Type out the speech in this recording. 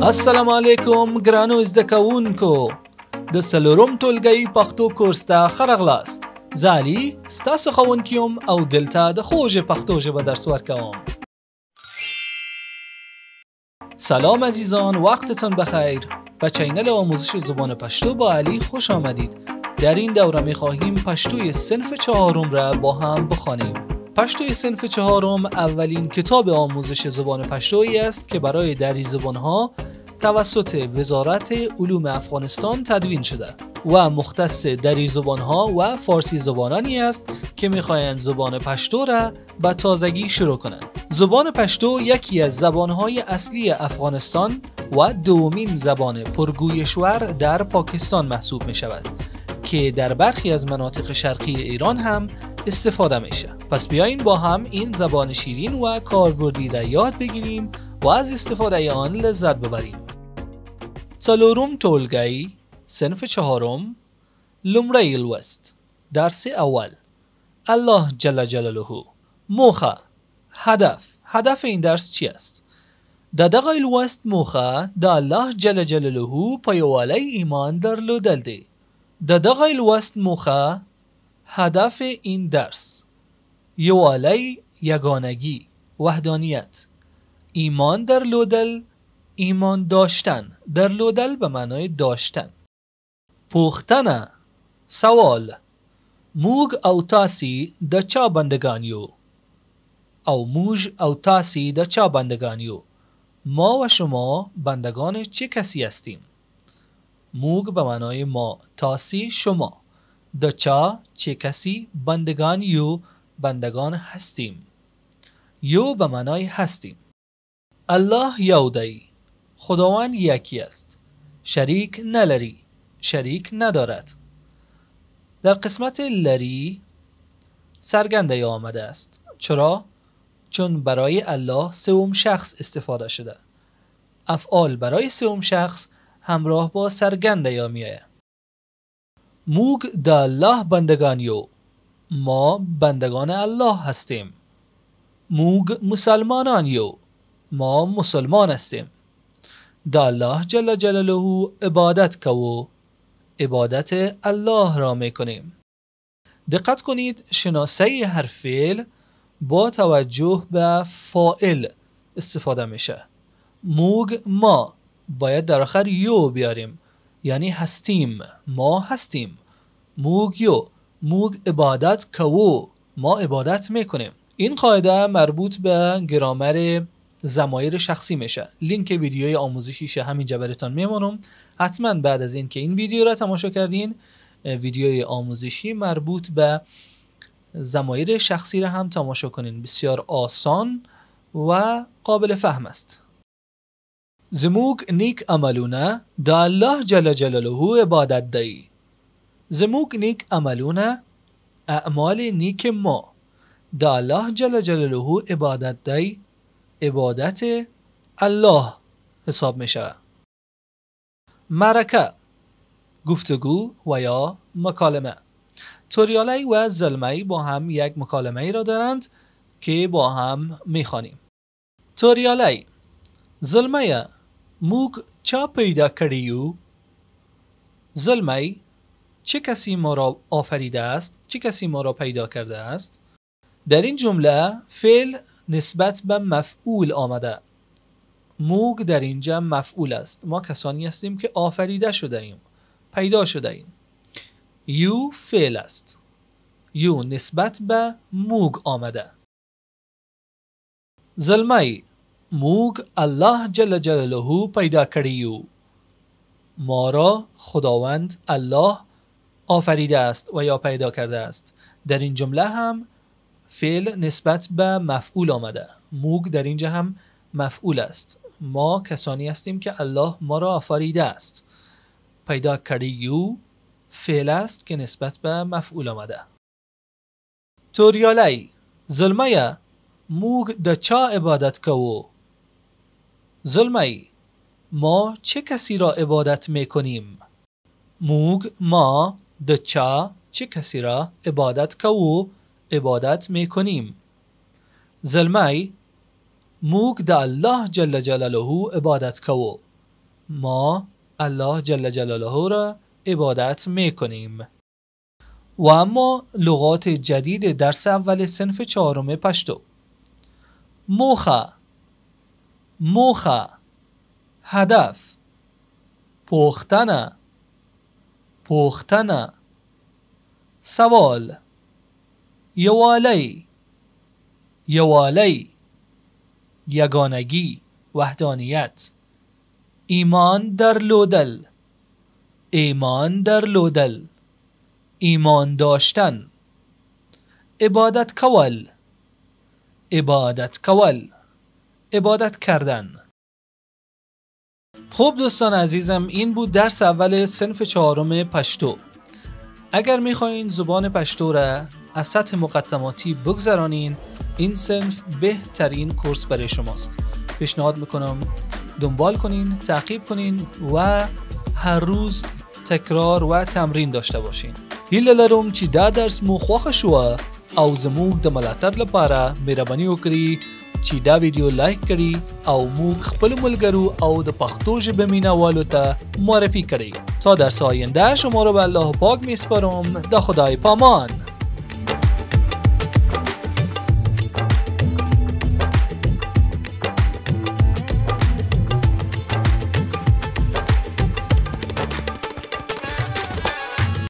السلام علیکم ګرانو زده کوونکو د څلورم ټولګي پښتو کورس ته ښه راغلاست. زه علي ستاسو ښوونکی یم او دلته د خوږې پښتو ژبه درس ورکوم. سلام عزیزان، وقتتان بخیر. به چینل آموزش زبان پشتو با علی خوش آمدید. در این دوره می خواهیم پشتوی صنف چهارم را با هم بخوانیم. پشتوی صنف چهارم اولین کتاب آموزش زبان پشتویی است که برای دری زبانها توسط وزارت علوم افغانستان تدوین شده و مختص دری زبانها و فارسی زبانانی است که می‌خواهند زبان پشتو را به تازگی شروع کنند. زبان پشتو یکی از زبانهای اصلی افغانستان و دومین زبان پرگویشور در پاکستان محسوب می‌شود که در برخی از مناطق شرقی ایران هم استفاده میشه. پس بیاین با هم این زبان شیرین و کاربردی را یاد بگیریم و از استفاده آن لذت ببریم. څلورم ټولګی صنف چهارم لومړی لوست درس اول الله جل جلاله. موخه، هدف این درس چی است؟ د دغه لوست موخه د الله جل جلاله په یووالی ایمان درلودل دی. د دغه لوست موخه، هدف این درس: یووالی، یگانگی، وحدانیت. ایمان درلودل، ایمان داشتن. درلودل به معنای داشتن. پوښتنه، سوال: موږ او تاسې د چا بندگان یو؟ او موږ او تاسې د چا بندگان یو؟ ما و شما بندگان چه کسی هستیم؟ موگ به معنای ما، تاسی شما، د چا چه کسی، بندگان یو بندگان هستیم، یو به معنای هستیم. الله یو دی، خداوند یکی است، شریک نلری، شریک ندارد. در قسمت لری سرگنده آمده است. چرا؟ چون برای الله سوم شخص استفاده شده. افعال برای سوم شخص همراه با سرگنده یا میایه. موگ د الله بندگان یو، ما بندگان الله هستیم. موگ مسلمانان یو، ما مسلمان هستیم. د الله جل جلاله عبادت کو، عبادت الله را میکنیم. دقت کنید شناسه هر فعل با توجه به فاعل استفاده میشه. موگ ما باید در آخر یو بیاریم، یعنی هستیم، ما هستیم. موگ یو، موگ عبادت کو، ما عبادت میکنیم. این قاعده مربوط به گرامر ضمایر شخصی میشه. لینک ویدیوی آموزشیش همینجا براتون میمونم. حتما بعد از این که این ویدیو را تماشا کردین، ویدیوی آموزشی مربوط به ضمایر شخصی را هم تماشا کنین. بسیار آسان و قابل فهم است. زموگ نیک عملونه د الله جل جلاله عبادت دی. زموگ نیک عملونه، اعمال نیک ما، د الله جل جلاله عبادت دی، عبادت الله حساب می شود. معرکه، گفتگو و یا مکالمه. توریالی و زلمی با هم یک مکالمه را دارند که با هم می خوانیم. توریالی: زلمی، موگ چا پیدا کردیو؟ زلمی: چه کسی ما را آفریده است؟ چه کسی ما را پیدا کرده است؟ در این جمله فعل نسبت به مفعول آمده. موگ در اینجا مفعول است. ما کسانی هستیم که آفریده شده ایم، پیدا شده ایم. یو فعل است. یو نسبت به موگ آمده. زلمی: موگ الله جل جلاله پیدا کردیو. ما را خداوند الله آفریده است و یا پیدا کرده است. در این جمله هم فعل نسبت به مفعول آمده. موگ در اینجا هم مفعول است. ما کسانی هستیم که الله ما را آفریده است. پیدا کردیو فعل است که نسبت به مفعول آمده. توریالی: زلمیه، موگ د چا عبادت کو؟ زلمی: ما چه کسی را عبادت میکنیم؟ موگ ما د چا چه کسی را عبادت کو، عبادت میکنیم. زلمی: موگ د الله جل جلاله عبادت کو، ما الله جل جلاله را عبادت میکنیم. و اما لغات جدید درس اول صنف 4 پشتو. موخه، موخه، هدف، پختنه، پختنه، سوال، یوالی، یوالی، یگانگی، وحدانیت، ایمان در لودل، ایمان در لودل، ایمان داشتن، عبادت کول، عبادت کول، عبادت کردن. خب دوستان عزیزم، این بود درس اول صنف 4 پشتو. اگر میخواین زبان پشتو را از سطح مقدماتی بگذرانین، این صنف بهترین کورس برای شماست. پیشنهاد میکنم دنبال کنین، تعقیب کنین و هر روز تکرار و تمرین داشته باشین. هیله لرم چې دا درس مو خوښه شوه او زموږ د ملاتړ لپاره مهرباني وکړئ چې دا ویډیو لایک کړئ او موږ خپل ملګرو او د پښتو ژبې مینهوالو ته معرفي کړئ. تا درس آینده شما رو به الله پاک میسپارم. د خدای پامان.